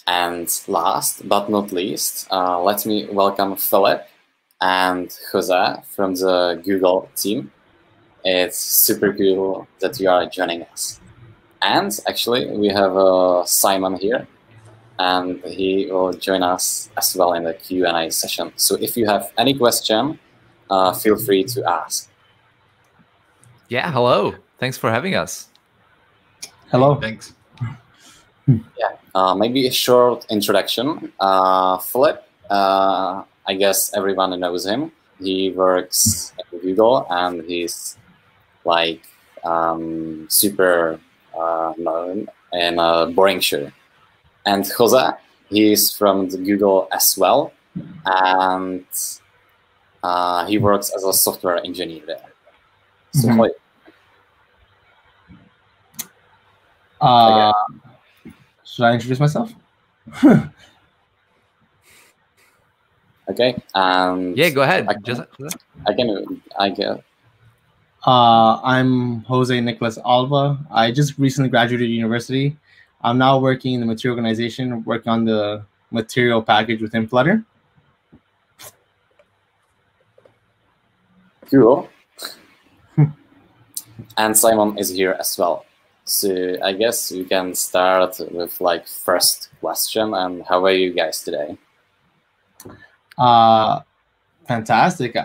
And last but not least, let me welcome Filip and Jose from the Google team. It's super cool that you are joining us. And actually, we have Simon here, and he will join us as well in the Q&A session. So if you have any question, feel free to ask. Yeah, hello. Thanks for having us. Hello. Thanks. Yeah, maybe a short introduction. Filip, I guess everyone knows him. He works at Google, and he's like super known in boring show. And Jose, he's from the Google as well, and he works as a software engineer there. So, should I introduce myself? Okay. Yeah, go ahead. I guess. I'm Jose Nicholas Alba. I just recently graduated university. I'm now working in the material organization, working on the material package within Flutter. Cool. And Simon is here as well. So I guess we can start with like first question. And how are you guys today? Fantastic.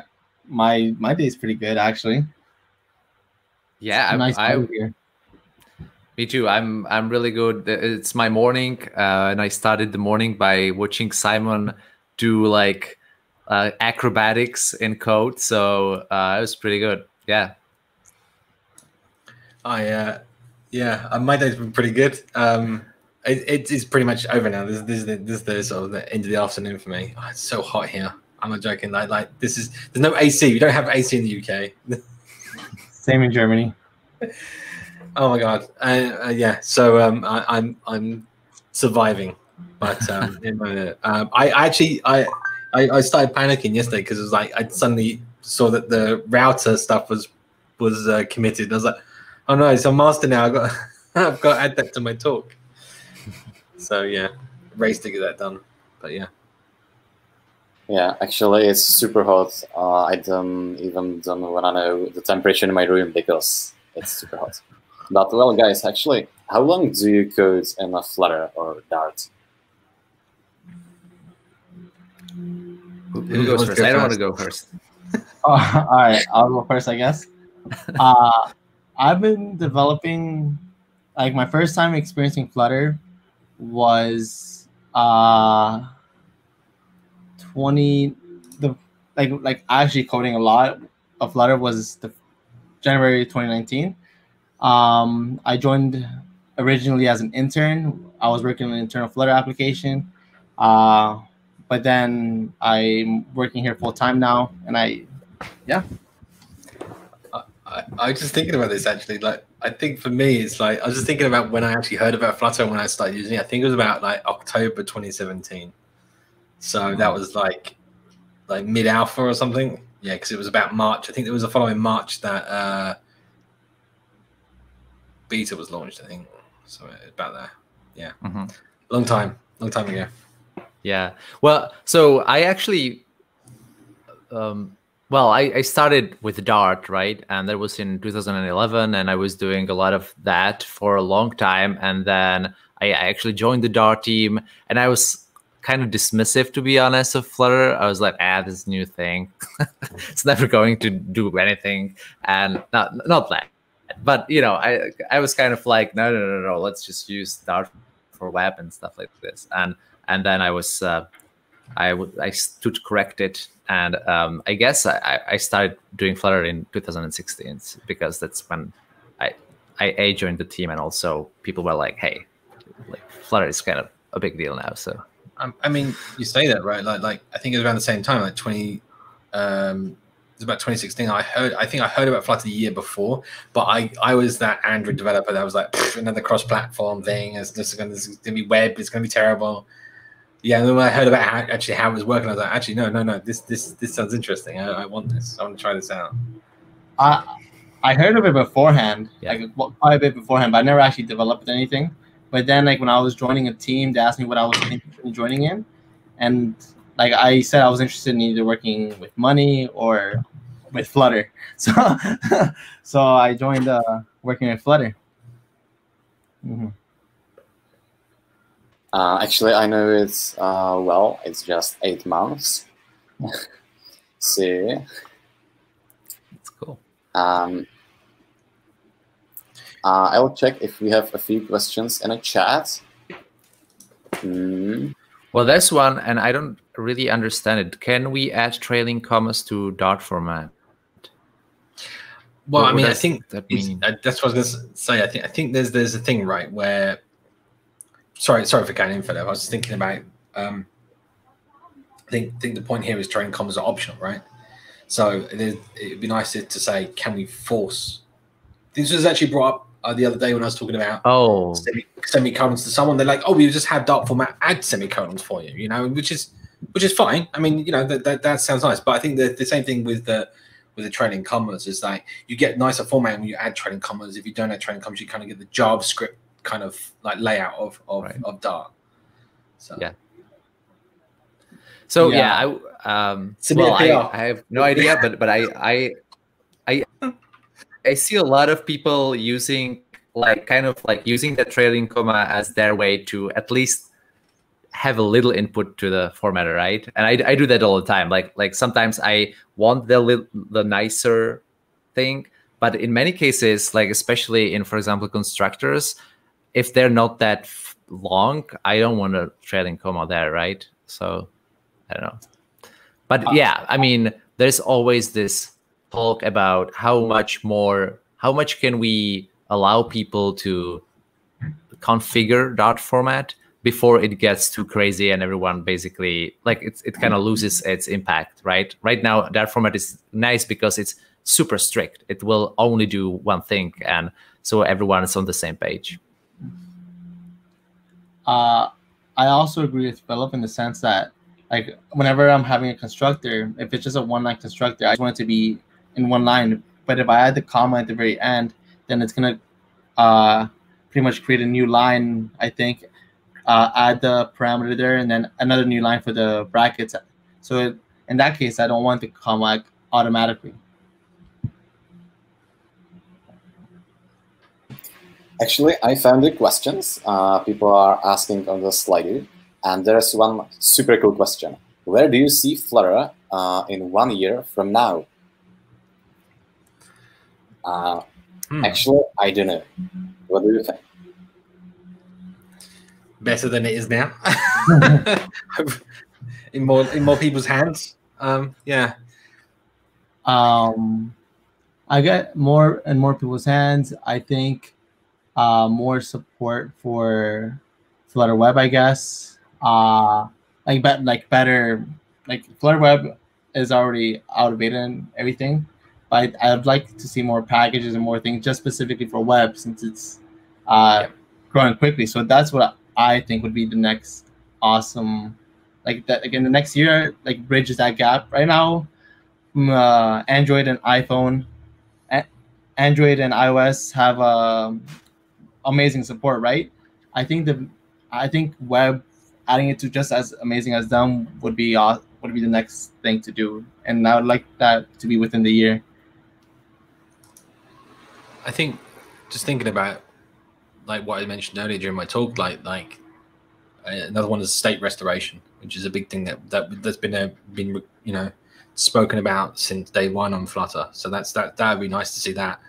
My day is pretty good actually. Yeah, nice here. Me too. I'm really good. It's my morning, and I started the morning by watching Simon do like acrobatics in code. So it was pretty good. Yeah. My day's been pretty good. It's pretty much over now. This is the sort of the end of the afternoon for me. Oh, it's so hot here. I'm not joking. Like there's no AC. We don't have AC in the UK. Same in Germany. Oh my god. Yeah. So I'm surviving, but I started panicking yesterday because it was like I suddenly saw that the router stuff was committed. I was like, oh no, it's a master now. I've got to add that to my talk. So yeah, race to get that done. But yeah. Yeah, actually, it's super hot. I don't want to know the temperature in my room because it's super hot. But well, guys, actually, how long do you code in a Flutter or Dart? Who goes first? I don't want to go first. All right, I'll go first, I guess. I've been developing, like my first time experiencing Flutter was actually coding a lot of Flutter was January 2019. I joined originally as an intern. I was working on an internal Flutter application, but then I'm working here full time now, and I was just thinking about this actually. Like, I think for me, it's like I was just thinking about when I actually heard about Flutter and when I started using it. I think it was about like October 2017. So that was like mid alpha or something. Yeah, because it was about March. I think it was the following March that beta was launched. I think so. About there. Yeah, long time ago. Yeah. Well, so I actually. Well, I started with Dart, right? And that was in 2011, and I was doing a lot of that for a long time. And then I actually joined the Dart team, and I was kind of dismissive, to be honest, of Flutter. I was like, this new thing. It's never going to do anything. And not that. But, you know, I was kind of like, no, let's just use Dart for web and stuff like this. And then I was... I stood corrected, and I guess I started doing Flutter in 2016 because that's when I joined the team, and also people were like, "Hey, like Flutter is kind of a big deal now." So I mean, you say that, right? Like I think it was around the same time, like it was about 2016. I think I heard about Flutter the year before, but I was that Android developer that was like another cross-platform thing. This is going to be web. It's going to be terrible. Yeah, and then when I heard about how it was working, I was like, actually, no, this sounds interesting. I want this. I want to try this out. I heard of it beforehand, like quite a bit beforehand, but I never actually developed anything. But then like when I was joining a team, they asked me what I was interested in joining in, and like I said, I was interested in either working with money or with Flutter. So so I joined working with Flutter. Actually, I know it's well, it's just 8 months. See, That's cool. I'll check if we have a few questions in a chat. Well, there's one, and I don't really understand it. Can we add trailing commas to Dart format? Well, What I mean, I does think that mean? that's what I was going to say. I think there's a thing, right, where sorry for getting in for that. I was thinking about I think the point here is trailing commas are optional, right? So it'd be nice to say, can we force? This was actually brought up the other day when I was talking about semicolons to someone. They're like, oh, we just have Dart format add semicolons for you, you know, which is fine. I mean, you know, that sounds nice. But I think the same thing with the trailing commas is like you get nicer formatting when you add trailing commas. If you don't add trailing commas, you kind of get the JavaScript kind of like layout of Dart. So yeah. So Yeah. I have no idea, but I see a lot of people using using the trailing comma as their way to at least have a little input to the formatter, right? And I do that all the time. Like sometimes I want the nicer thing, but in many cases, like especially in, for example, constructors, if they're not that long, I don't want a trailing comma there, right? So I don't know. But yeah, I mean, there's always this talk about how much can we allow people to configure Dart format before it gets too crazy and everyone basically like it kind of loses its impact, right? Right now, Dart format is nice because it's super strict. It will only do one thing, and so everyone is on the same page. I also agree with Philip in the sense that like whenever I'm having a constructor, if it's just a one-line constructor, I just want it to be in one line. But if I add the comma at the very end, then it's gonna pretty much create a new line, I think. Add the parameter there, and then another new line for the brackets. So in that case, I don't want the comma automatically. Actually, I found the questions people are asking on the Slido, and there's one super cool question. Where do you see Flutter in 1 year from now? Actually, I don't know. What do you think? Better than it is now. in more people's hands. Yeah. I get more and more people's hands. I think more support for Flutter Web, I guess. Better, like Flutter Web is already out of beta and everything, but I'd like to see more packages and more things just specifically for web since it's growing quickly. So that's what I think would be the next awesome, like that again, the next year, like bridges that gap. Right now, Android and iPhone, Android and iOS have amazing support, right? I think web adding it to just as amazing as them would be the next thing to do, and I would like that to be within the year. I think just thinking about like what I mentioned earlier during my talk, like another one is state restoration, which is a big thing that's been you know spoken about since day one on Flutter. So that'd be nice to see that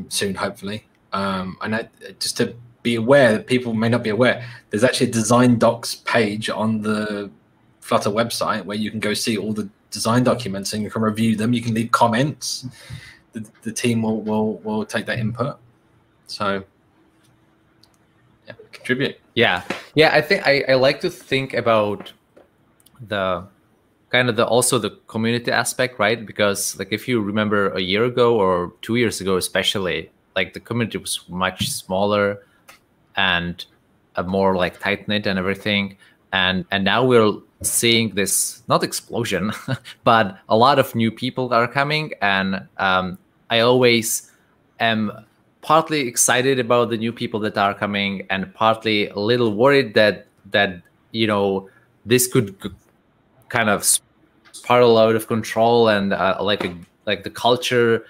soon, hopefully. And just to be aware that people may not be aware, there's actually a design docs page on the Flutter website where you can go see all the design documents and you can review them. You can leave comments. The team will take that input. So yeah, contribute. Yeah. I think I like to think about the kind of also the community aspect, right? Because like if you remember a year ago or 2 years ago, especially, like the community was much smaller and more like tight knit and everything. And now we're seeing this, not explosion, but a lot of new people are coming. And I always am partly excited about the new people that are coming, and partly a little worried that you know, this could kind of spiral out of control, and like the culture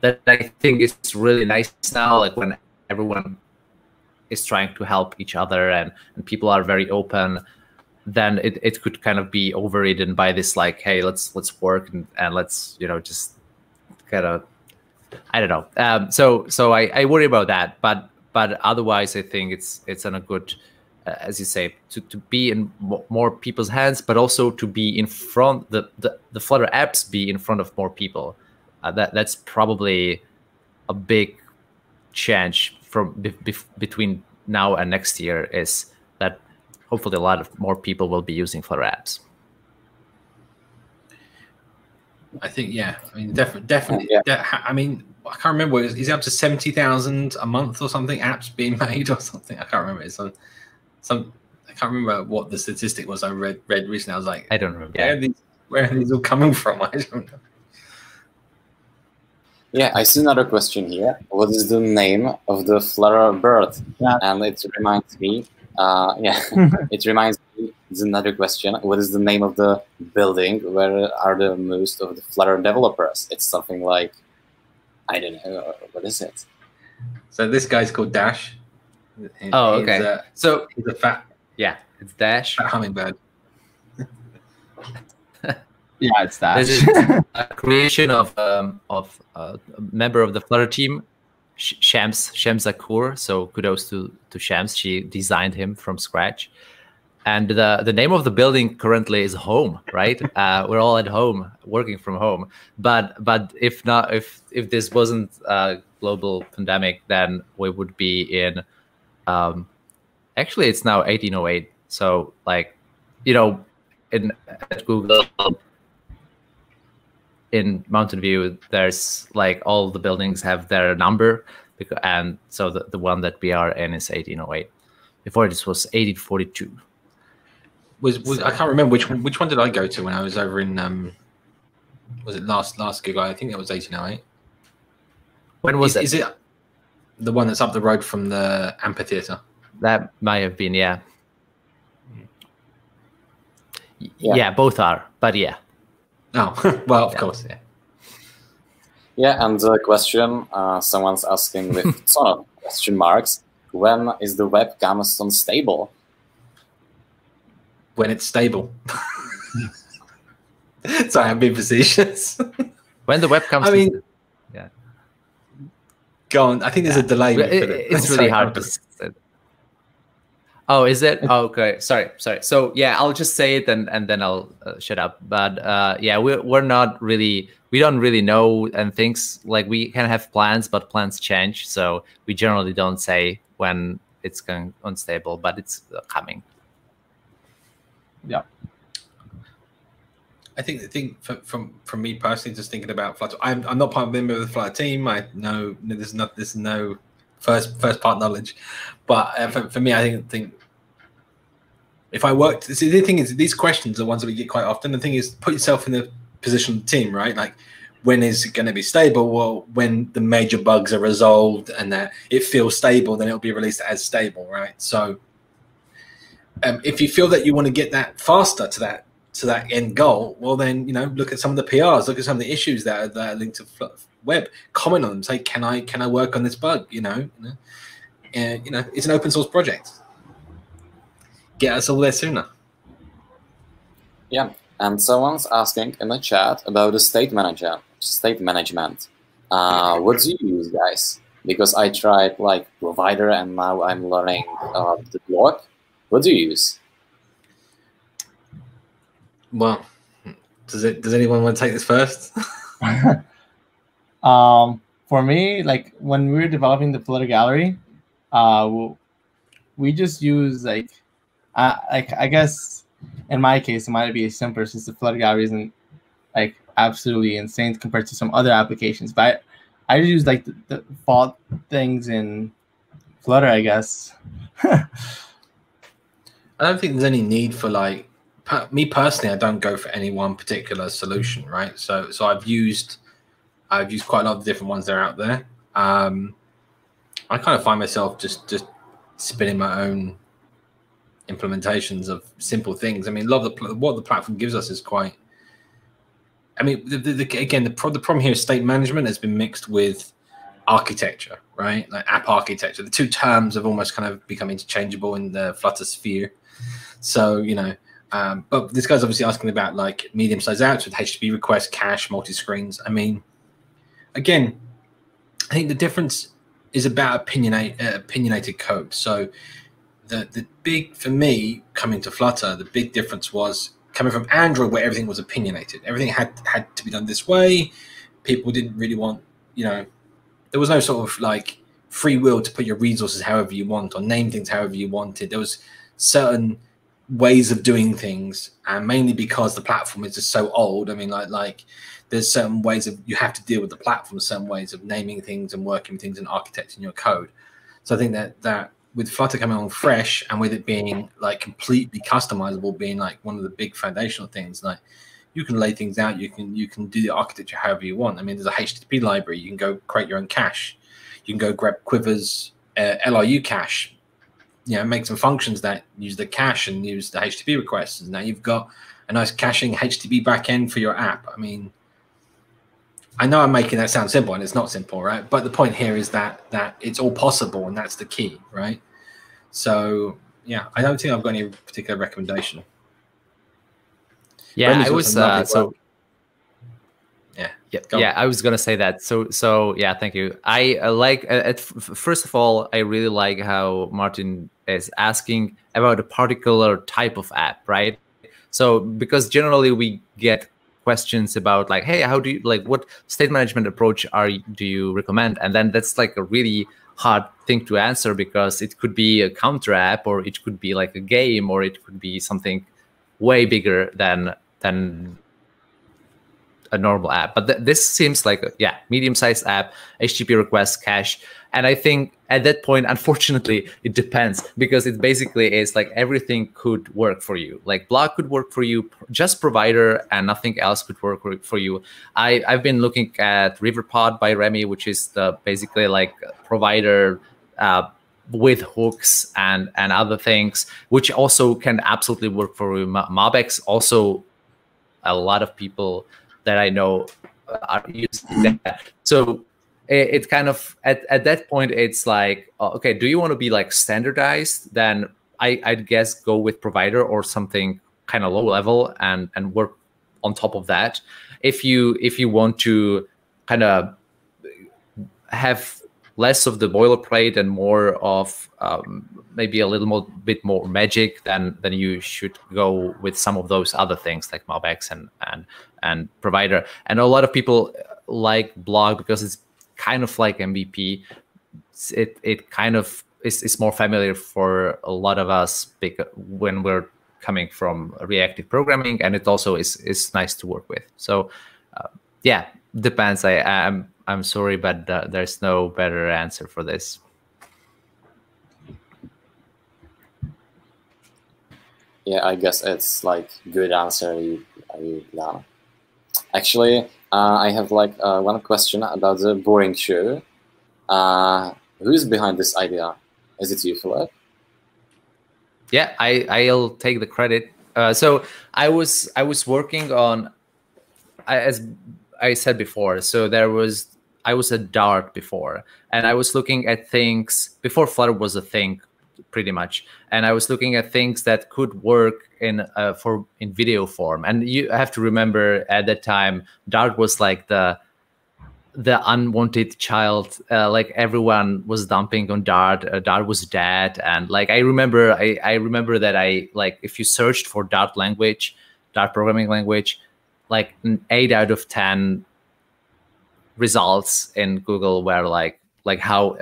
that I think is really nice now, like when everyone is trying to help each other and people are very open, then it could kind of be overridden by this, like, hey, let's work and let's, you know, just kind of, I don't know. So I worry about that, but otherwise I think it's on a good, as you say, to be in more people's hands, but also to be in front, the Flutter apps be in front of more people. That's probably a big change from between now and next year, is that hopefully a lot of more people will be using Flutter apps. I think, yeah. I mean, definitely. Yeah. I mean, I can't remember. Is it up to 70,000 a month or something? Apps being made or something? I can't remember. It's some. I can't remember what the statistic was. I read recently. I was like, I don't remember. Where are these all coming from? I don't know. Yeah, I see another question here. What is the name of the Flutter bird? Yeah. And it reminds me, it reminds me, it's another question. What is the name of the building where are the most of the Flutter developers? It's something like, I don't know, what is it? So this guy's called Dash. Oh, okay. So he's a fat, it's Dash. fat hummingbird. Yeah, it's that. This is a creation of a member of the Flutter team, Shams Zakur. So kudos to Shams. She designed him from scratch. And the name of the building currently is home, right? We're all at home, working from home. But if not, if this wasn't a global pandemic, then we would be in. Actually, it's now 1808. So, like, you know, at Google, in Mountain View, there's like all the buildings have their number, and so the one that we are in is 1808. Before this was 1842. I can't remember which one did I go to when I was over in was it last Google? I think it was 1808. When was it? Is it the one that's up the road from the amphitheater? That might have been, yeah. Yeah, both are, but yeah. Oh, well, of course, yeah. Yeah, and the question, someone's asking with ton of question marks, when is the webcam unstable? When it's stable. Sorry, I'm being facetious. When the webcam, I mean, yeah. Go on. I think there's a delay. It's really hard to say. Oh, is it? Oh, okay. Sorry. So yeah, I'll just say it and then I'll shut up. But yeah, we don't really know, and things like we can have plans, but plans change. So we generally don't say when it's going unstable, but it's coming. Yeah. I think from me personally, just thinking about Flutter, I'm not part of the Flutter team. I know there's no first part knowledge, but for me, I think if I worked, see, the thing is, these questions are ones that we get quite often. The thing is, put yourself in the position of the team, right? Like, when is it going to be stable? Well, when the major bugs are resolved and that it feels stable, then it'll be released as stable, right? So if you feel that you want to get that faster to that end goal, well, then, you know, look at some of the PRs, look at some of the issues that are linked to web, comment on them, say, can I work on this bug? You know, it's an open source project. Get us all there sooner. Yeah, and someone's asking in the chat about the state management. What do you use, guys? Because I tried like provider and now I'm learning the blog. What do you use? Well, does anyone want to take this first? For me, like when we were developing the Flutter gallery, we just use like I guess in my case it might be simpler since the Flutter gallery isn't like absolutely insane compared to some other applications. But I just use like the default things in Flutter, I guess. I don't think there's any need for like. Me personally, I don't go for any one particular solution, right? So I've used quite a lot of different ones that are out there. I kind of find myself just spinning my own implementations of simple things. I mean, a lot of what the platform gives us is quite. I mean, again, the problem here is state management has been mixed with architecture, right? Like app architecture. The two terms have almost kind of become interchangeable in the Flutter sphere. So, you know, but this guy's obviously asking about like medium-sized apps with HTTP requests, cache, multi-screens. I mean, again, I think the difference is about opinionated code. So the big, for me, coming to Flutter, the big difference was coming from Android, where everything was opinionated. Everything had to be done this way. People didn't really want, you know, there was no sort of like free will to put your resources however you want or name things however you wanted. There was certain ways of doing things, and mainly because the platform is just so old. I mean, like there's certain ways of you have to deal with the platform, certain ways of naming things and working with things and architecting your code. So I think that with Flutter coming on fresh and with it being like completely customizable, being like one of the big foundational things, like you can lay things out, you can do the architecture however you want. I mean, there's a HTTP library, you can go create your own cache, you can go grab Quiver's LRU cache, you know, make some functions that use the cache and use the HTTP requests, and now you've got a nice caching HTTP backend for your app. I mean, I know I'm making that sound simple, and it's not simple, right? But the point here is that it's all possible, and that's the key, right? So yeah, I don't think I've got any particular recommendation. Yeah, I was I was gonna say that. So yeah, thank you. I like first of all, I really like how Martin is asking about a particular type of app, right? So because generally we get questions about like, hey, how do you like, what state management approach do you recommend? And then that's like a really hard thing to answer, because it could be a counter app, or it could be like a game, or it could be something way bigger than a normal app. But this seems like a medium-sized app, HTTP request, cache. And I think at that point, unfortunately, it depends, because it basically is like everything could work for you. Like blog could work for you, just provider and nothing else could work for you. I've been looking at Riverpod by Remy, which is the basically like provider with hooks and other things, which also can absolutely work for you. Mobex also, a lot of people that I know are using that. So it's kind of at that point, it's like, okay, do you want to be like standardized? Then I'd guess go with provider or something kind of low level and work on top of that. If you want to kind of have less of the boilerplate and more of maybe a little bit more magic, then you should go with some of those other things like Mobex and provider. And a lot of people like blog because it's kind of like MVP. It kind of is more familiar for a lot of us when we're coming from reactive programming, and it also is nice to work with. So yeah, depends. I'm sorry, but there's no better answer for this. Yeah, I guess it's like good answer, Lara. Actually, I have like one question about the boring show. Who's behind this idea? Is it you, Filip? Yeah, I'll take the credit. So I was working on, as I said before. So I was a Dart before, and I was looking at things before Flutter was a thing, pretty much. And I was looking at things that could work in video form. And you have to remember at that time, Dart was like the unwanted child. Like everyone was dumping on Dart. Dart was dead. And like I remember that like if you searched for Dart programming language, like 8 out of 10 results in Google were like how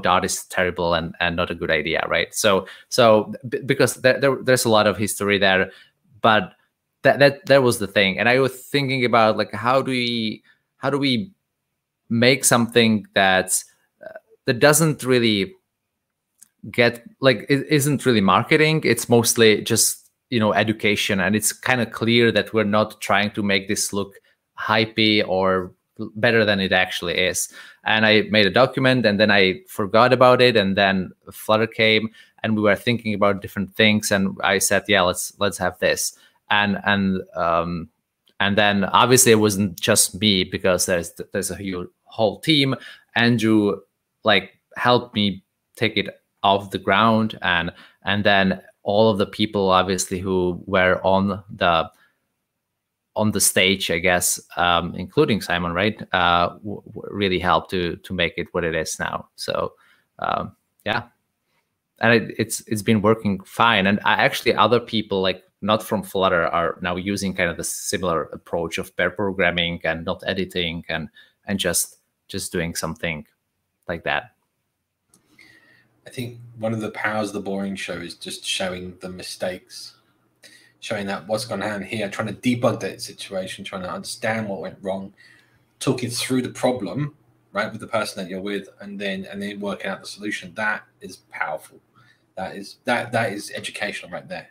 Dart is terrible and not a good idea, right? So because there's a lot of history there, but that was the thing. And I was thinking about like how do we make something that doesn't really get, like, it isn't really marketing. It's mostly just, education. And it's kind of clear that we're not trying to make this look hypey or better than it actually is. And I made a document, and then I forgot about it, and then Flutter came, and we were thinking about different things, and I said, yeah, let's have this. And then obviously it wasn't just me, because there's a whole team. Andrew like helped me take it off the ground, and then all of the people obviously who were on the stage, I guess, including Simon, right, really helped to make it what it is now. So yeah, and it's been working fine. And actually other people, like not from Flutter, are now using kind of the similar approach of pair programming and not editing, and just doing something like that. I think one of the powers of the boring show is just showing the mistakes, showing that what's gone on here, trying to debug that situation, trying to understand what went wrong, talking through the problem, right, with the person that you're with, and then working out the solution. That is powerful. That is educational right there.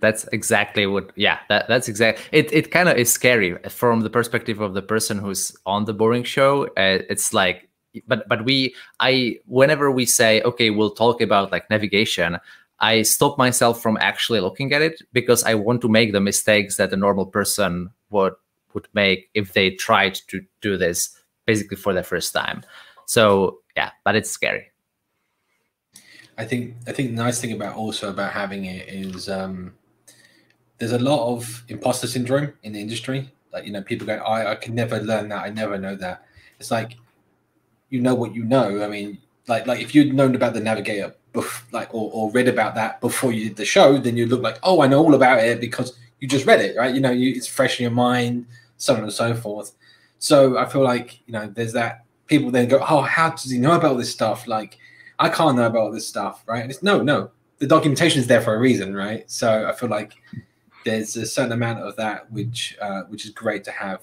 That's exactly what, yeah, that's exactly, it kind of is scary from the perspective of the person who's on the boring show. It's like, but whenever we say, okay, we'll talk about like navigation, I stop myself from actually looking at it, because I want to make the mistakes that a normal person would make if they tried to do this basically for the first time. So yeah, but it's scary. I think the nice thing about having it is there's a lot of imposter syndrome in the industry. Like, you know, people go, I can never learn that. I never know that. It's like, you know what you know. I mean, like if you'd known about the navigator, or read about that before you did the show, then you'd look like, oh, I know all about it because you just read it, right? You know, it's fresh in your mind, so on and so forth. So I feel like, you know, there's that people then go, oh, how does he know about all this stuff? Like, I can't know about all this stuff, right? And it's no, the documentation is there for a reason, right? So I feel like there's a certain amount of that which is great to have.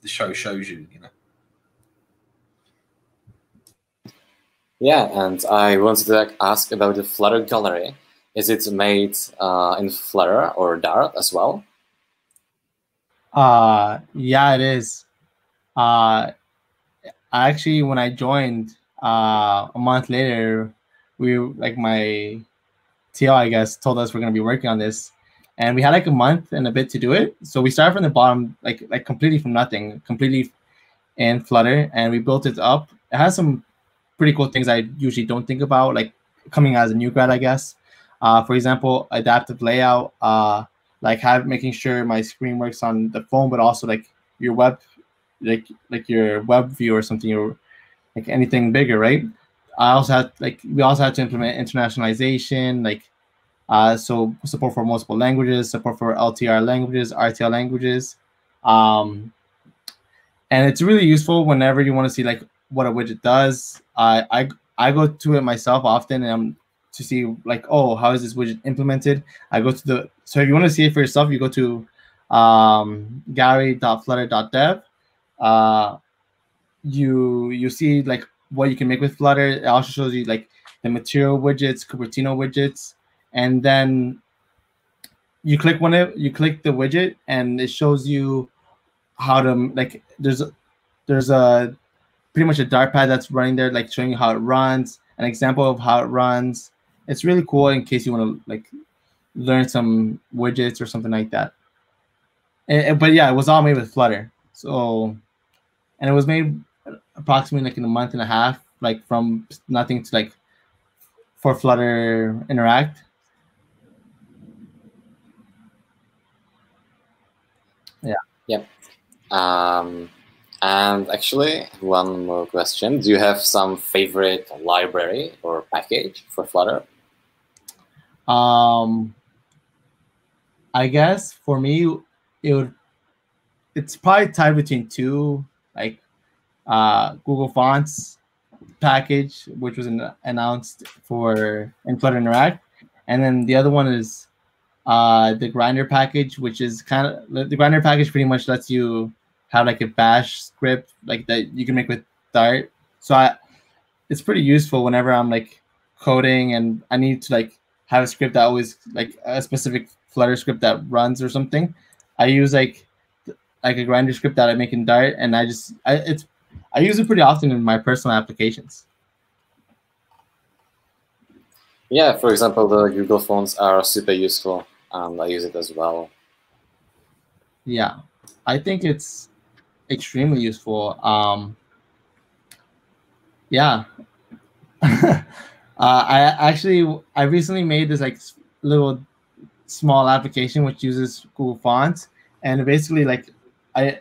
The show shows you, you know. Yeah, and I wanted to ask about the Flutter gallery. Is it made in Flutter or Dart as well? Yeah, it is. Actually, when I joined, a month later, my TL, I guess, told us we're going to be working on this, and we had like a month and a bit to do it. So we started from the bottom, like completely from nothing, completely in Flutter, and we built it up. It has some pretty cool things I usually don't think about, like coming as a new grad, I guess. For example, adaptive layout, making sure my screen works on the phone, but also like your web, like your web view or something, or like anything bigger, right? We also had to implement internationalization, so support for multiple languages, support for LTR languages, RTL languages, and it's really useful whenever you want to see like what a widget does. I go to it myself often, and to see like, oh, how is this widget implemented? I go to so if you want to see it for yourself, you go to gallery.flutter.dev. You see like what you can make with Flutter. It also shows you like the material widgets, Cupertino widgets, and then you click the widget, and it shows you how to like. There's a pretty much a Dart pad that's running there, like showing you how it runs, an example of how it runs. It's really cool in case you want to like learn some widgets or something like that. But yeah, it was all made with Flutter. So, and it was made approximately like in a month and a half, like from nothing to like for Flutter Interact. Yeah. Yep. And actually, one more question. Do you have some favorite library or package for Flutter? I guess for me, it's probably tied between two, like Google Fonts package, which was announced in Flutter Interact, and then the other one is the Grinder package, which is the Grinder package pretty much lets you have like a bash script like that you can make with Dart. So it's pretty useful whenever I'm like coding and I need to like have a script that always like a specific Flutter script that runs or something. I use like like a grinder script that I make in Dart, and I use it pretty often in my personal applications. Yeah, for example, the Google fonts are super useful, and I use it as well. Yeah, I think it's extremely useful. Yeah. I recently made this like little small application which uses Google Fonts, and basically like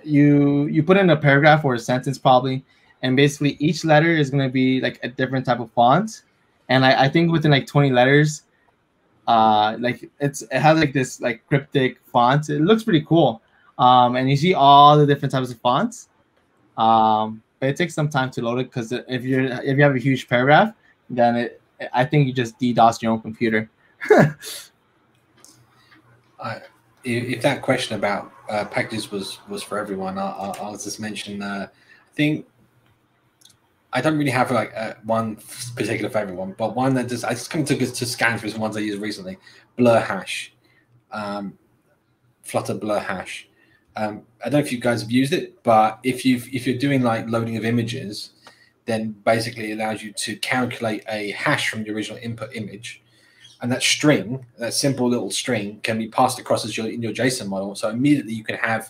you put in a paragraph or a sentence probably, and basically each letter is going to be like a different type of font, and I think within like 20 letters, like it has like this like cryptic font. It looks pretty cool, and you see all the different types of fonts. But it takes some time to load it because if you have a huge paragraph, then I think you just DDoS your own computer. If that question about packages was for everyone, I'll just mention. I think I don't really have like one particular favorite one, but one that I just come to scan through some ones I used recently. Blur hash, Flutter blur hash. I don't know if you guys have used it, but if you're doing like loading of images, then basically it allows you to calculate a hash from the original input image, and that string, that simple little string, can be passed across as in your JSON model. So immediately you can have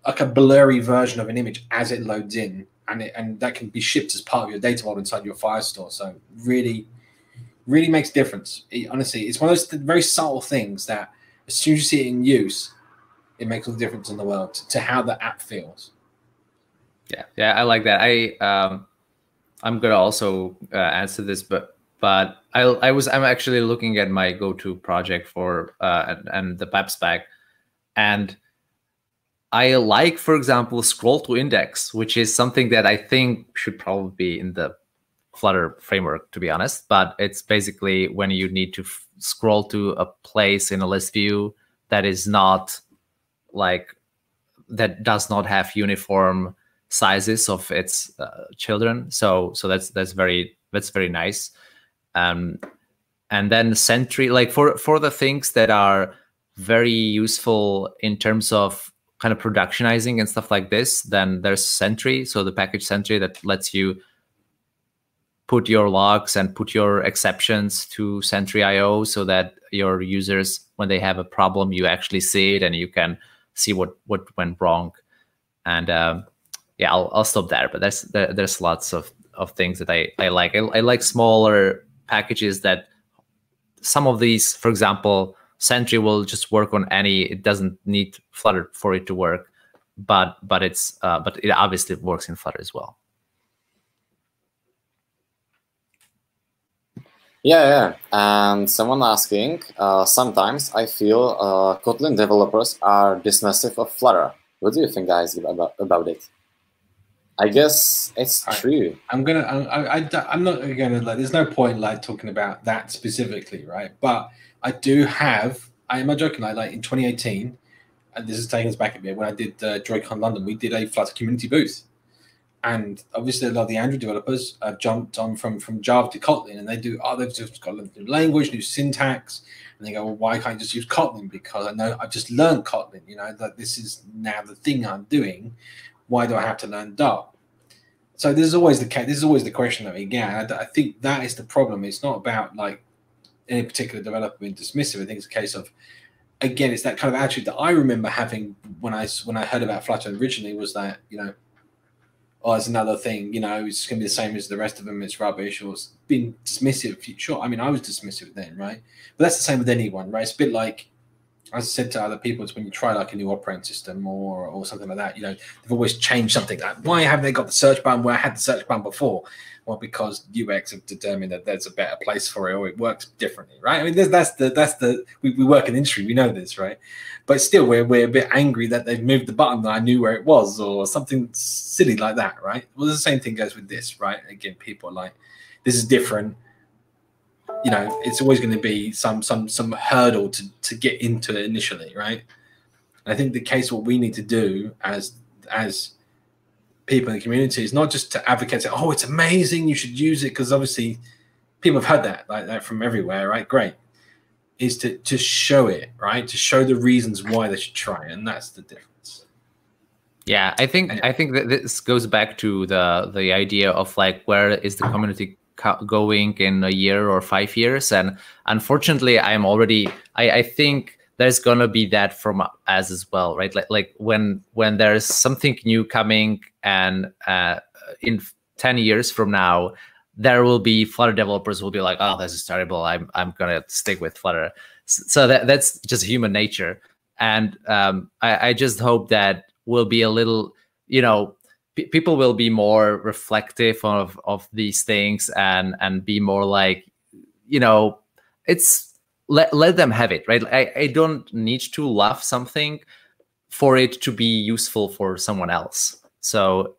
like a blurry version of an image as it loads in, and that can be shipped as part of your data model inside your Firestore. So really, really makes a difference. Honestly, it's one of those very subtle things that as soon as you see it in use, it makes all the difference in the world to how the app feels. Yeah, I like that. I'm gonna also answer this, but I'm actually looking at my go-to project for and the PEP spec, and I like, for example, scroll to index, which is something that I think should probably be in the Flutter framework, to be honest. But it's basically when you need to scroll to a place in a list view that is not like that does not have uniform sizes of its children. So that's very nice. And then Sentry, like for the things that are very useful in terms of kind of productionizing and stuff like this, then there's Sentry. So the package Sentry that lets you put your logs and put your exceptions to Sentry.io so that your users, when they have a problem, you actually see it and you can see what went wrong. And yeah, I'll stop there. But there's lots of things that I like. I like smaller packages that some of these, for example, Sentry will just work on any. It doesn't need Flutter for it to work, but it obviously works in Flutter as well. Yeah. And someone asking, sometimes I feel Kotlin developers are dismissive of Flutter. What do you think, guys, about it? I guess it's true. I'm not gonna like. There's no point like talking about that specifically, right? But I do have. I'm not joking. Like in 2018, and this is taking us back a bit. When I did DroidCon London, we did a Flutter community booth, and obviously a lot of the Android developers have jumped on from Java to Kotlin, and they've just got a new language, new syntax, and they go, well, why can't I just use Kotlin? Because I know I've just learned Kotlin. You know that this is now the thing I'm doing. Why do I have to learn Dart? So this is always the case. This is always the question that we get. I think that is the problem. It's not about like any particular developer being dismissive. I think it's a case of, again, it's that kind of attitude that I remember having when I heard about Flutter originally, was that, you know, oh, it's another thing, you know, it's going to be the same as the rest of them, it's rubbish, or it's been dismissive. Sure, I mean, I was dismissive then, right? But that's the same with anyone, right? It's a bit like, as I said to other people, it's when you try like a new operating system or something like that, you know, they've always changed something. Like, why haven't they got the search button where I had the search button before? Well, because UX have determined that there's a better place for it, or it works differently, right? I mean, we work in the industry, we know this, right? But still, we're a bit angry that they've moved the button that I knew where it was, or something silly like that, right? Well, the same thing goes with this, right? Again, people are like, this is different. You know, it's always going to be some hurdle to get into it initially, right? And I think the case what we need to do as people in the community is not just to advocate, say, oh, it's amazing, you should use it, because obviously people have heard that like that from everywhere, right? Great. Is to show it, right? To show the reasons why they should try it, and that's the difference. Yeah, I think that this goes back to the idea of like, where is the community going in a year or 5 years? And unfortunately, I think there's gonna be that from us as well, right? Like when there's something new coming, and in 10 years from now, there will be Flutter developers who will be like, oh, this is terrible, I'm gonna stick with Flutter. So that's just human nature. And I just hope that will be a little, people will be more reflective of these things, and be more like, it's let them have it, right? I don't need to love something for it to be useful for someone else. So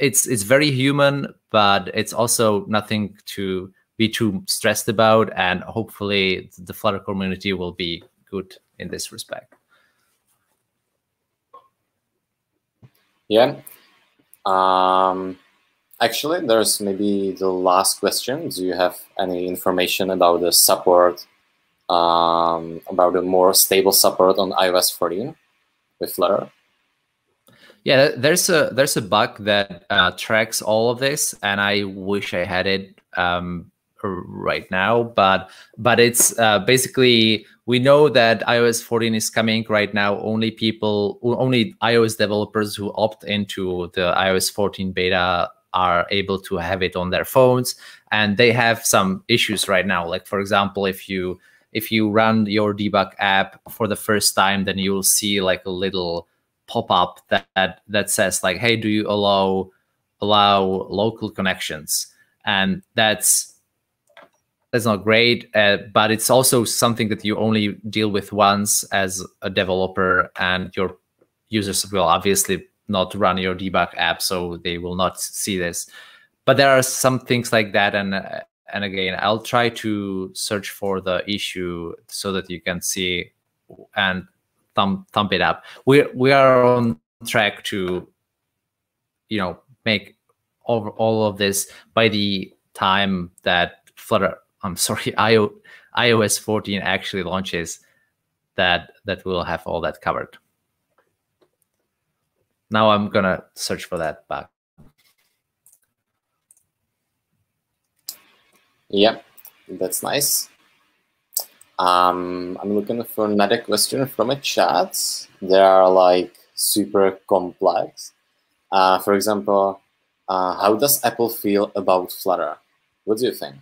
it's very human, but it's also nothing to be too stressed about. And hopefully the Flutter community will be good in this respect. Yeah. Actually, there's maybe the last question. Do you have any information about the support, about the more stable support on iOS 14 with Flutter? Yeah, there's a bug that tracks all of this, and I wish I had it right now. But it's basically, we know that iOS 14 is coming right now. Only iOS developers who opt into the iOS 14 beta are able to have it on their phones, and they have some issues right now. Like, for example, if you run your debug app for the first time, then you'll see like a little pop-up that says like, hey, do you allow local connections? And that's not great, but it's also something that you only deal with once as a developer, and your users will obviously not run your debug app, so they will not see this. But there are some things like that, and again, I'll try to search for the issue so that you can see and thumb it up. We are on track to, make all of this by the time that iOS 14 actually launches, that we'll have all that covered. Now I'm gonna search for that bug. Yeah, that's nice. I'm looking for another question from a chat. They are like super complex. For example, how does Apple feel about Flutter? What do you think?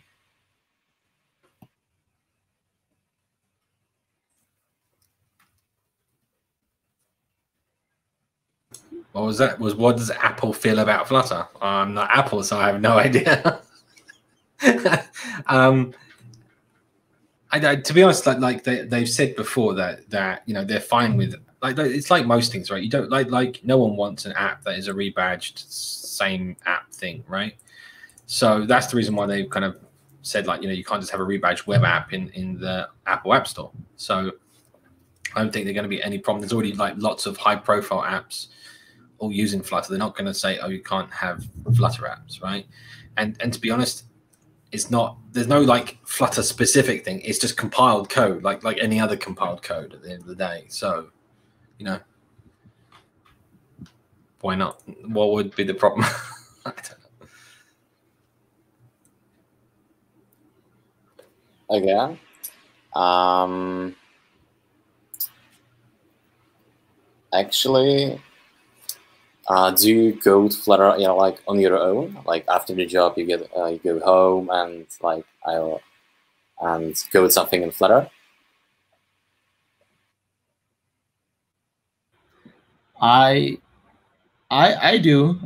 What was that? What does Apple feel about Flutter? I'm not Apple, so I have no idea. To be honest, like they've said before that they're fine with, like, it's like most things, right? You don't like no one wants an app that is a rebadged same app thing, right? So that's the reason why they've kind of said, like, you can't just have a rebadged web app in the Apple App Store. So I don't think there's going to be any problem. There's already like lots of high profile apps all using Flutter. They're not going to say, oh, you can't have Flutter apps, right? And to be honest, there's no like Flutter specific thing. It's just compiled code, like any other compiled code at the end of the day. So, why not? What would be the problem? I don't know. Again, actually, do you code Flutter, like on your own? Like after the job, you go home and and code something in Flutter? I do.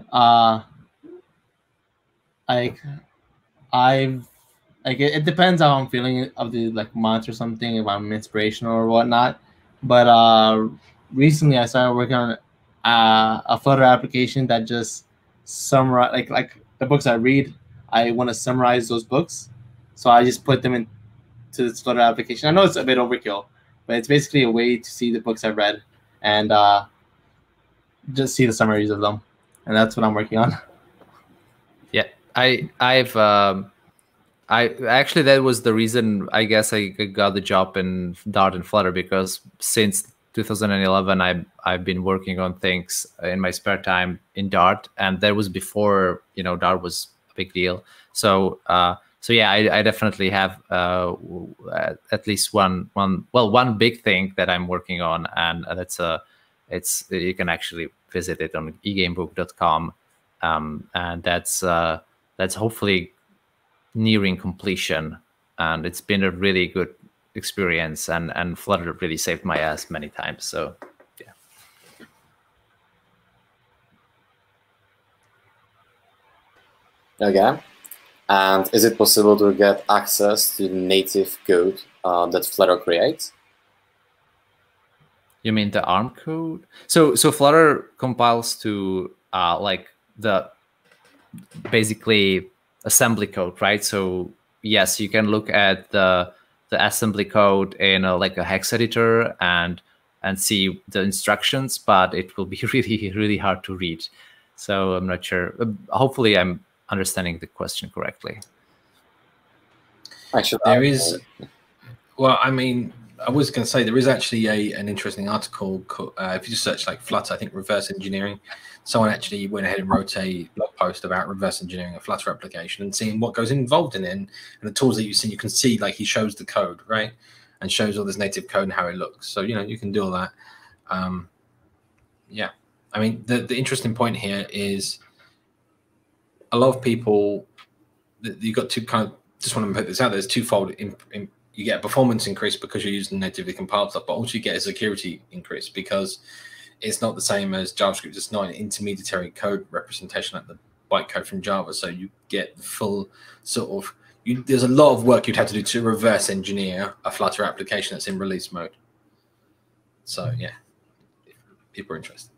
It depends how I'm feeling of the month or something, if I'm inspirational or whatnot. But recently I started working on a Flutter application that just summarize like the books I read. I want to summarize those books, so I just put them into this Flutter application. I know it's a bit overkill, but it's basically a way to see the books I've read and just see the summaries of them, and that's what I'm working on. Yeah, I actually, that was the reason I guess I got the job in Dart and Flutter, because since 2011, I've been working on things in my spare time in Dart, and that was before Dart was a big deal. So yeah, I definitely have at least one big thing that I'm working on, and it's you can actually visit it on egamebook.com, and that's hopefully nearing completion, and it's been a really good experience, and Flutter really saved my ass many times. So yeah. Okay. And is it possible to get access to the native code that Flutter creates? You mean the ARM code? So Flutter compiles to like the basically assembly code, right? So yes, you can look at the assembly code in like a hex editor and see the instructions, but it will be really hard to read. So I'm not sure. Hopefully I'm understanding the question correctly. Actually, there is. Well, I mean, I was going to say there is actually an interesting article. If you just search like Flutter, I think reverse engineering. Someone actually went ahead and wrote a blog post about reverse engineering a Flutter application and seeing what goes involved in it and the tools that you see. You can see like he shows the code, right, and shows all this native code and how it looks. So you can do all that. Yeah, I mean the interesting point here is a lot of people. You've got two kind of. Just want to put this out. There's twofold. You get a performance increase because you're using natively compiled stuff, but also you get a security increase because it's not the same as JavaScript. It's not an intermediary code representation like the bytecode from Java. So you get the full sort of. There's a lot of work you'd have to do to reverse engineer a Flutter application that's in release mode. So yeah, if people are interested.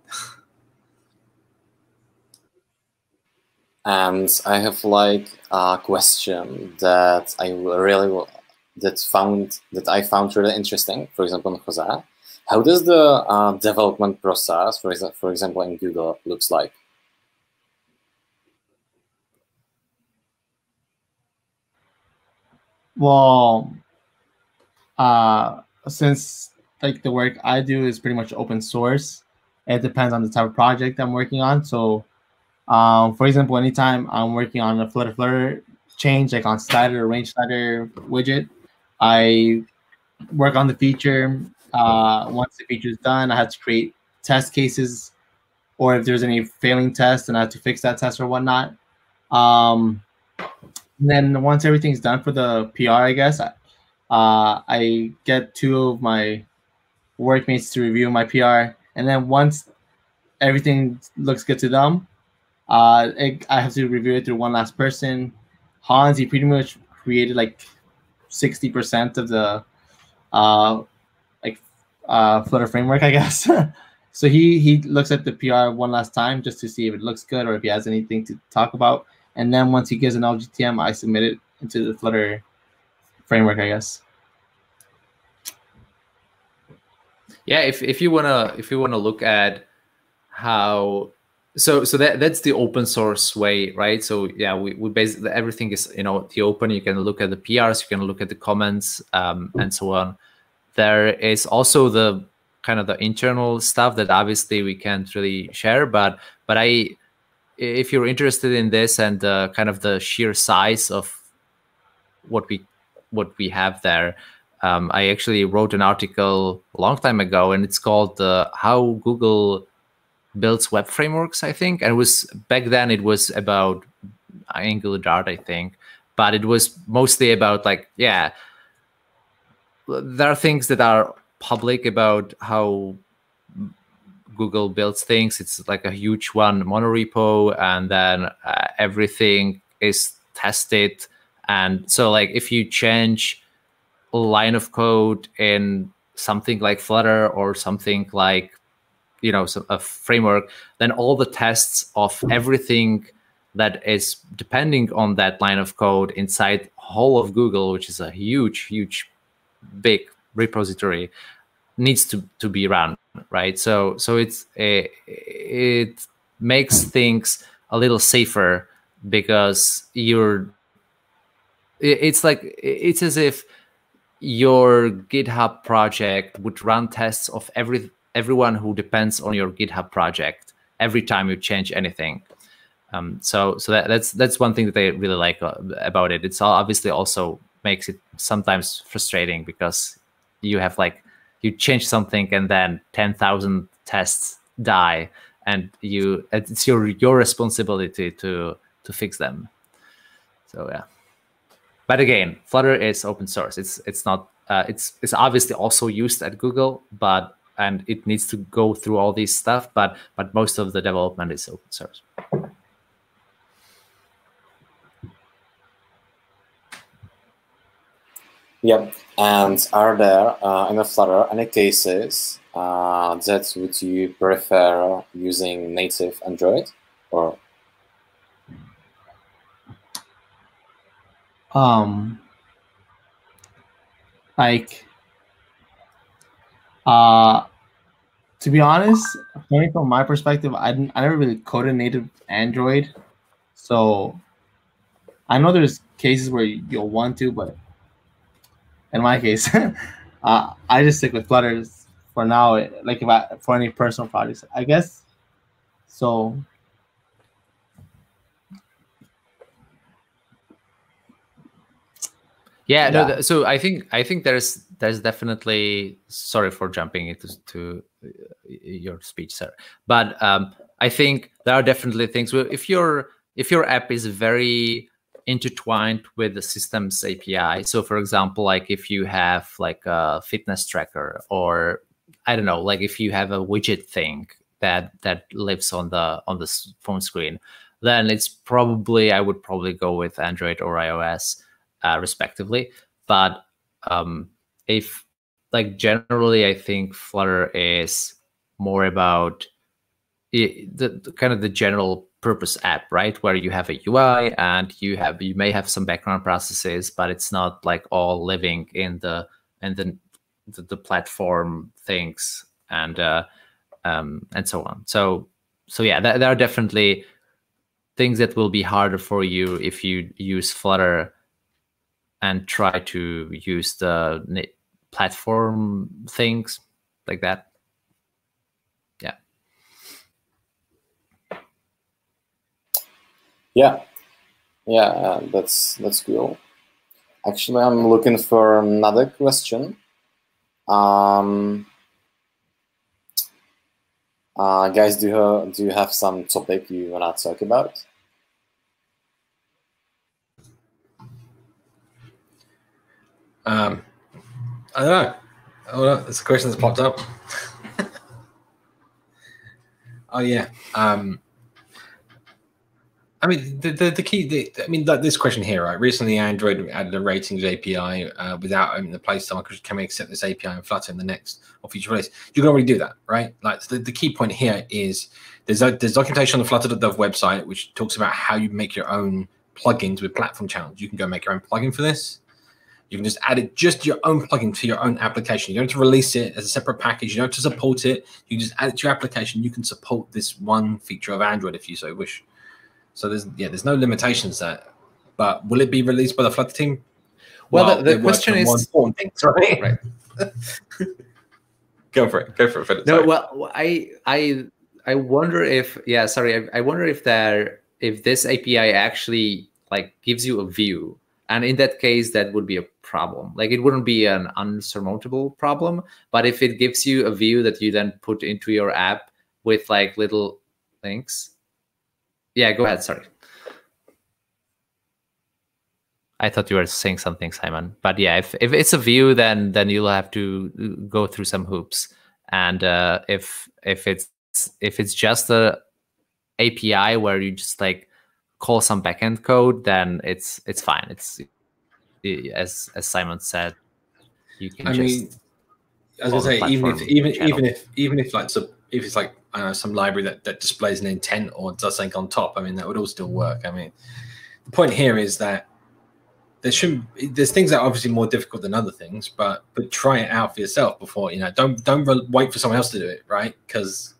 And I have like a question that I found really interesting. For example, in Jose, how does the development process, for example, in Google, looks like? Well, since like the work I do is pretty much open source, it depends on the type of project I'm working on. So, for example, anytime I'm working on a Flutter change, like on slider or range slider widget, I work on the feature. Once the feature is done, I have to create test cases, or if there's any failing tests, then I have to fix that test or whatnot. Then once everything's done for the PR, I guess, I get two of my workmates to review my PR, and then once everything looks good to them, I have to review it through one last person. Hans, he pretty much created like 60% of the Flutter framework, I guess. So he looks at the PR one last time just to see if it looks good or if he has anything to talk about. And then once he gives an LGTM, I submit it into the Flutter framework, I guess. Yeah, if you wanna look at how that's the open source way, right? So yeah, we basically everything is the open. You can look at the PRs, you can look at the comments, and so on. There is also the kind of the internal stuff that obviously we can't really share, but if you're interested in this and kind of the sheer size of what we have there, I actually wrote an article a long time ago, and it's called How Google Builds Web Frameworks, I think. And it was back then it was about Angular Dart, I think, but it was mostly about like, yeah, there are things that are public about how Google builds things. It's like a huge one monorepo, and then everything is tested. And so like if you change a line of code in something like Flutter or something like a framework, then all the tests of everything that is depending on that line of code inside whole of Google, which is a huge big repository, needs to be run, right? So it makes things a little safer because it's as if your GitHub project would run tests of everyone who depends on your GitHub project every time you change anything. So that's one thing that I really like about it. It's obviously also makes it sometimes frustrating because you have you change something and then 10,000 tests die, and it's your responsibility to fix them. So yeah. But again, Flutter is open source. It's not it's obviously also used at Google, and it needs to go through all these stuff, but most of the development is open source. Yep. And are there in the Flutter any cases that would you prefer using native Android or? To be honest, coming from my perspective, I never really coded native Android, so I know there's cases where you'll want to, but in my case, I just stick with Flutter for now. For any personal projects, I guess. So. Yeah, no. So I think there's definitely. Sorry for jumping into your speech, sir. But I think there are definitely things where if your app is very intertwined with the system's API. So for example, if you have a fitness tracker, or I don't know, if you have a widget thing that lives on the phone screen, then I would probably go with Android or iOS. Respectively, but if generally, I think Flutter is more about the kind of the general purpose app, right? Where you have a UI and you may have some background processes, but it's not all living in the platform things and so on. So yeah, there are definitely things that will be harder for you if you use Flutter and try to use the platform things like that. Yeah, that's cool. Actually, I'm looking for another question. Guys, do you have some topic you wanna talk about? I don't know. Oh, no, it's a question that's popped up. Oh yeah. I mean, the key. I mean, this question here, right? Recently, Android added a ratings API without opening the Play Store. Can we accept this API in Flutter in the next or future release? You can already do that, right? The key point here is there's documentation on the Flutter.dev website which talks about how you make your own plugins with platform channels. You can go make your own plugin for this. You can just add it, just your own plugin to your own application. You don't have to release it as a separate package. You don't have to support it. You can just add it to your application. You can support this one feature of Android if you so wish. So there's no limitations there. But will it be released by the Flutter team? Well, the question is more important things, right? Go for it, Philip. No, well, I wonder if I wonder if this API actually gives you a view. And in that case, that would be a problem. It wouldn't be an unsurmountable problem, but if it gives you a view that you then put into your app with little things. Yeah, go ahead. Sorry. I thought you were saying something, Simon. But yeah, if it's a view, then you'll have to go through some hoops. And if it's just a API where you just call some backend code, then it's fine. It's as Simon said, you can. I mean, I was gonna say even if it's I don't know, some library that displays an intent or does something on top, I mean that would all still work. I mean, the point here is that there's things that are obviously more difficult than other things, but try it out for yourself before don't wait for someone else to do it, right? Because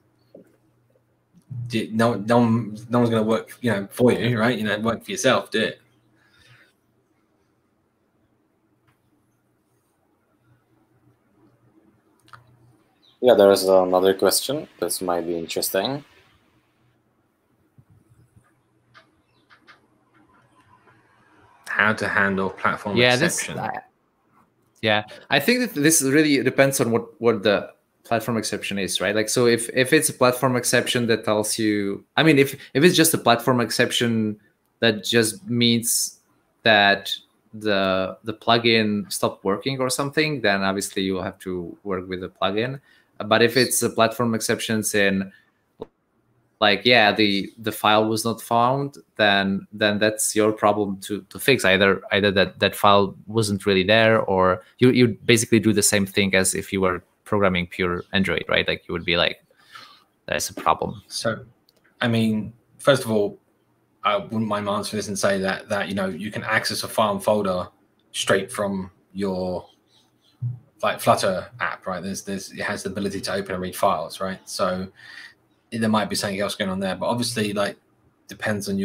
no one's going to work for you, right? Work for yourself, do it. Yeah, there is another question. This might be interesting. How to handle platform exception. Yeah, I think that this really depends on what the platform exception is, right? Like, so if it's a platform exception that tells you, I mean, if it's just a platform exception that just means that the plugin stopped working or something, then obviously you'll have to work with the plugin. But if it's a platform exceptions in, like, yeah, the file was not found, then that's your problem to fix. Either that file wasn't really there, or you basically do the same thing as if you were programming pure Android, right? Like, you would be like, that's a problem. So, I mean, first of all, I wouldn't mind answering this and say that you know, you can access a file and folder straight from your like Flutter app, right? It has the ability to open and read files, right? So there might be something else going on there, but obviously, like, depends on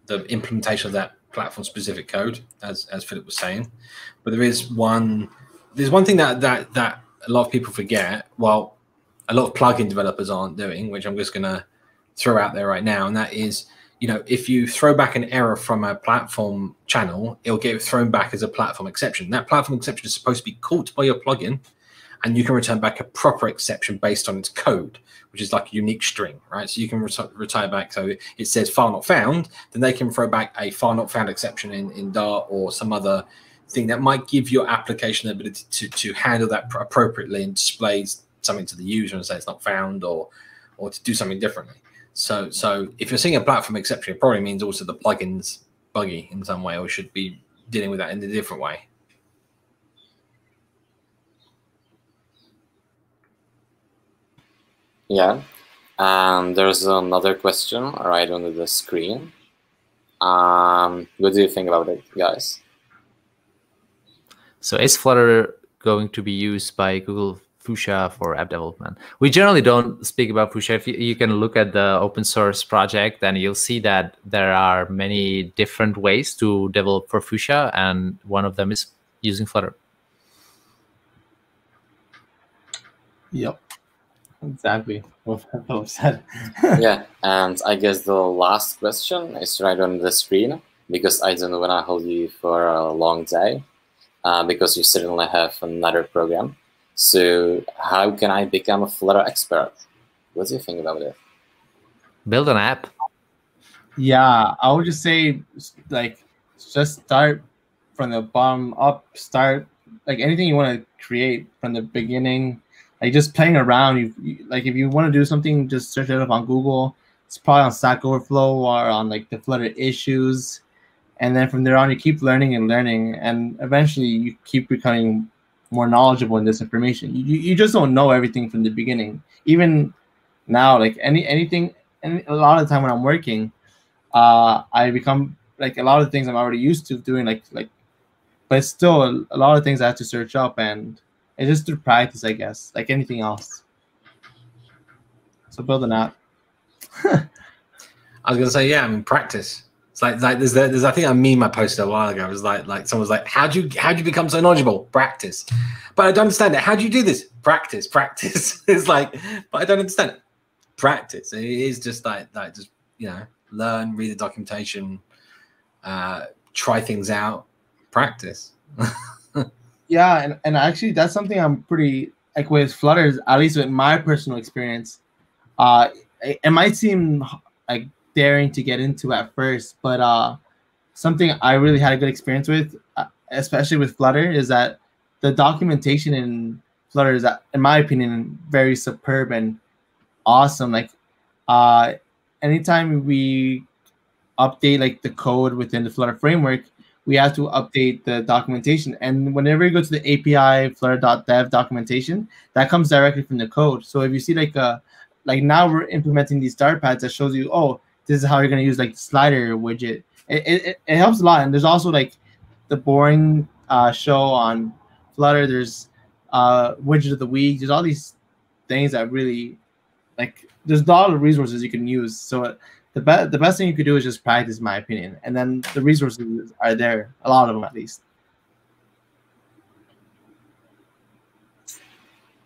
the implementation of that platform specific code, as Philip was saying. But there's one thing that a lot of people forget. Well, a lot of plugin developers aren't doing, which I'm just going to throw out there right now, and that is, you know, if you throw back an error from a platform channel, it'll get thrown back as a platform exception. That platform exception is supposed to be caught by your plugin, and you can return back a proper exception based on its code, which is like a unique string, right? So you can return back, so it says file not found, then they can throw back a file not found exception in Dart or some other thing that might give your application the ability to handle that appropriately and displays something to the user and say it's not found, or to do something differently. So if you're seeing a platform exception, it probably means also the plugin's buggy in some way, or should be dealing with that in a different way. Yeah, and there's another question right under the screen. What do you think about it, guys? So is Flutter going to be used by Google Fuchsia for app development? We generally don't speak about Fuchsia. If you can look at the open source project, then you'll see that there are many different ways to develop for Fuchsia, and one of them is using Flutter. Yep. Exactly what Philip said. Yeah, and I guess the last question is right on the screen, because I don't want to hold you for a long day, because you certainly have another program. So how can I become a Flutter expert? What do you think about it? Build an app. Yeah, I would just say, like, just start from the bottom up. Start, like, anything you want to create from the beginning. Like, just playing around. Like, if you want to do something, just search it up on Google. It's probably on Stack Overflow or on, like, the Flutter issues. And then from there on, you keep learning and learning. And eventually, you keep becoming more knowledgeable in this information. You just don't know everything from the beginning. Even now, like, anything, and a lot of the time when I'm working, I become, like, a lot of things I'm already used to doing, like, but still a lot of things I have to search up, and it's just through practice, I guess, like anything else. So build an app. I was gonna say, yeah, I mean, practice. It's like there's I think I meme I posted a while ago. It was like someone was like, how'd you become so knowledgeable? Practice. But I don't understand it. How do you do this? Practice. It's like, but I don't understand it. Practice. It is just like just, you know, learn, read the documentation, try things out, practice. Yeah, and actually that's something I'm pretty, like, with Flutter, at least with my personal experience. It might seem like daring to get into at first, but something I really had a good experience with, especially with Flutter, is that the documentation in Flutter is, in my opinion, very superb and awesome. Like, anytime we update, like, the code within the Flutter framework, we have to update the documentation. And whenever you go to the API flutter.dev documentation, that comes directly from the code. So if you see, like now we're implementing these Dart pads that shows you, oh, this is how you're going to use, like, the slider widget. It helps a lot. And there's also, like, the boring show on Flutter. There's widget of the week. There's all these things that really, like, there's a lot of resources you can use. So the best thing you could do is just practice, in my opinion. And then the resources are there, a lot of them at least.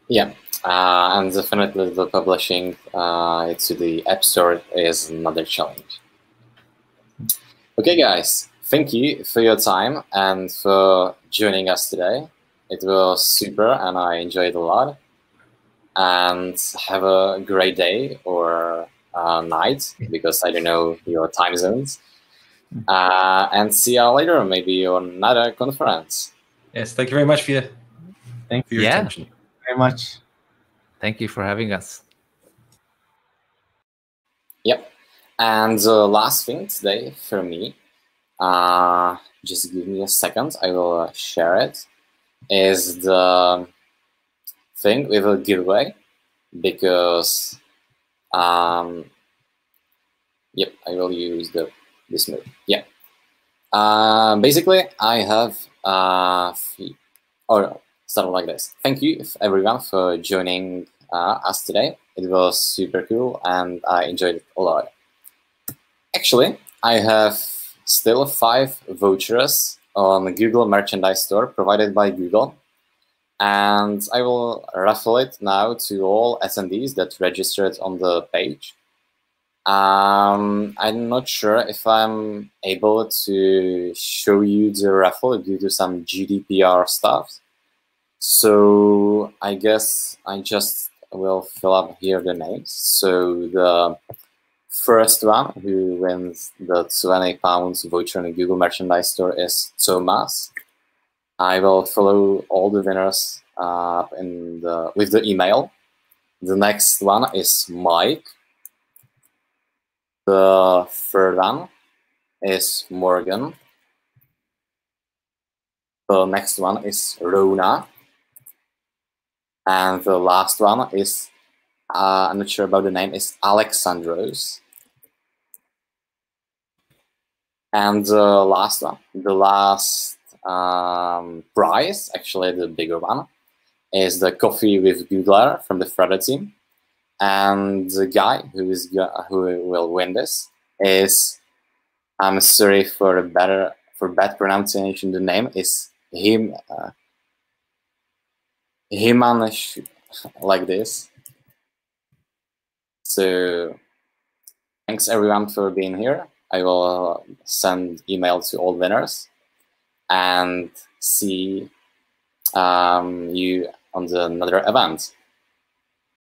Yeah, And definitely the publishing it to the App Store is another challenge. Okay, guys, thank you for your time and for joining us today. It was super, and I enjoyed a lot. And have a great day or night, because I don't know your time zones. And see you later, maybe on another conference. Yes, thank you very much for your attention. Very much. Thank you for having us. Yep. And the last thing today for me, just give me a second, I will share it, is the thing with a giveaway, because yep, I will use this move. Yeah. Basically, I have something like this. Thank you everyone for joining us today. It was super cool, and I enjoyed it a lot. Actually, I have still 5 vouchers on Google Merchandise Store provided by Google, and I will raffle it now to all attendees that registered on the page. I'm not sure if I'm able to show you the raffle due to some GDPR stuff. So I guess I just will fill up here the names. So the first one who wins the £20 voucher in the Google Merchandise Store is Tomas. I will follow all the winners with the email. The next one is Mike. The third one is Morgan. The next one is Rona. And the last one is, I'm not sure about the name, is Alexandros. And the last one, the last prize, actually the bigger one, is the coffee with Googler from the Flutter team. And the guy who will win this is, I'm sorry for bad pronunciation. The name is Himan, like this. So thanks everyone for being here. I will send email to all winners and see you on another event.